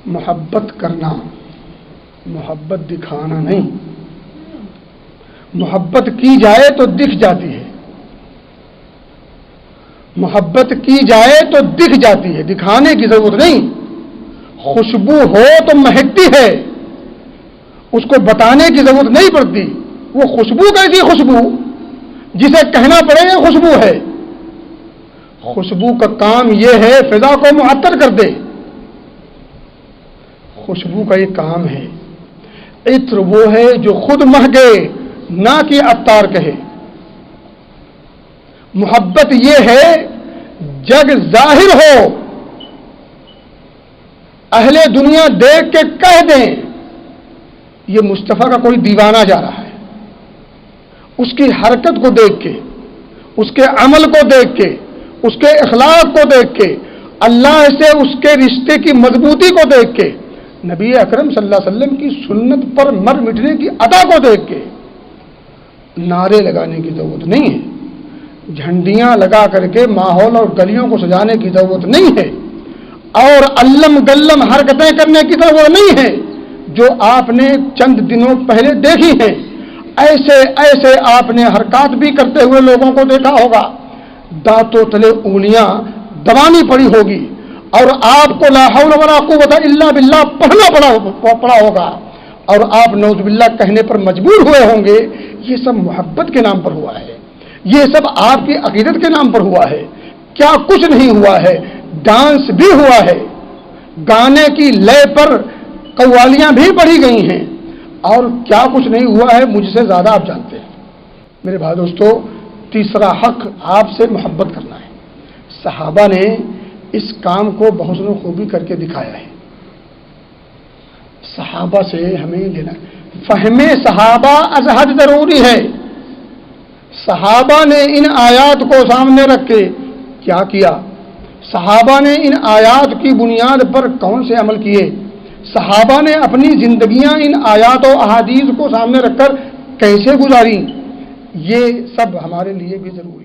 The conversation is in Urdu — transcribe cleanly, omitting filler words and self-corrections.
محبت کرنا، محبت دکھانا نہیں۔ محبت کی جائے تو دکھ جاتی ہے، محبت کی جائے تو دکھ جاتی ہے، دکھانے کی ضرورت نہیں۔ خوشبو ہو تو مہکتی ہے، اس کو بتانے کی ضرورت نہیں پڑتی۔ وہ خوشبو کیسی خوشبو جسے کہنا پڑے یہ خوشبو ہے؟ خوشبو کا کام یہ ہے فضا کو معطر کر دے، خوشبو کا یہ کام ہے۔ عطر وہ ہے جو خود مہکے، نہ کہ عطار کہے۔ محبت یہ ہے جگ ظاہر ہو، اہل دنیا دیکھ کے کہہ دیں یہ مصطفیٰ کا کوئی دیوانہ جا رہا ہے، اس کی حرکت کو دیکھ کے، اس کے عمل کو دیکھ کے، اس کے اخلاق کو دیکھ کے، اللہ سے اس کے رشتے کی مضبوطی کو دیکھ کے، نبی اکرم صلی اللہ علیہ وسلم کی سنت پر مر مٹنے کی ادا کو دیکھ کے نعرے لگانے کی ضرورت نہیں ہے، جھنڈیاں لگا کر کے ماحول اور گلیوں کو سجانے کی ضرورت نہیں ہے، اور علم گلم حرکتیں کرنے کی ضرورت نہیں ہے جو آپ نے چند دنوں پہلے دیکھی ہیں۔ ایسے ایسے آپ نے حرکات بھی کرتے ہوئے لوگوں کو دیکھا ہوگا، دانتوں تلے انگلیاں دبانی پڑی ہوگی، اور آپ کو لا حول ولا قوت الا باللہ پڑھنا پڑا ہوگا، اور آپ نعوذ باللہ کہنے پر مجبور ہوئے ہوں گے یہ سب محبت کے نام پر ہوا ہے، یہ سب آپ کی عقیدت کے نام پر ہوا ہے۔ کیا کچھ نہیں ہوا ہے، ڈانس بھی ہوا ہے، گانے کی لے پر قوالیاں بھی پڑھی گئی ہیں، اور کیا کچھ نہیں ہوا ہے مجھ سے زیادہ آپ جانتے ہیں۔ میرے بھائی دوستو، تیسرا حق آپ سے محبت کرنا ہے۔ صحابہ نے اس کام کو بحسن خوبی کر کے دکھایا ہے۔ صحابہ سے ہمیں لینا فہم صحابہ از حد ضروری ہے۔ صحابہ نے ان آیات کو سامنے رکھ کے کیا کیا؟ صحابہ نے ان آیات کی بنیاد پر کون سے عمل کیے؟ صحابہ نے اپنی زندگیاں ان آیات و احادیث کو سامنے رکھ کر کیسے گزاری؟ یہ سب ہمارے لیے بھی ضروری ہے۔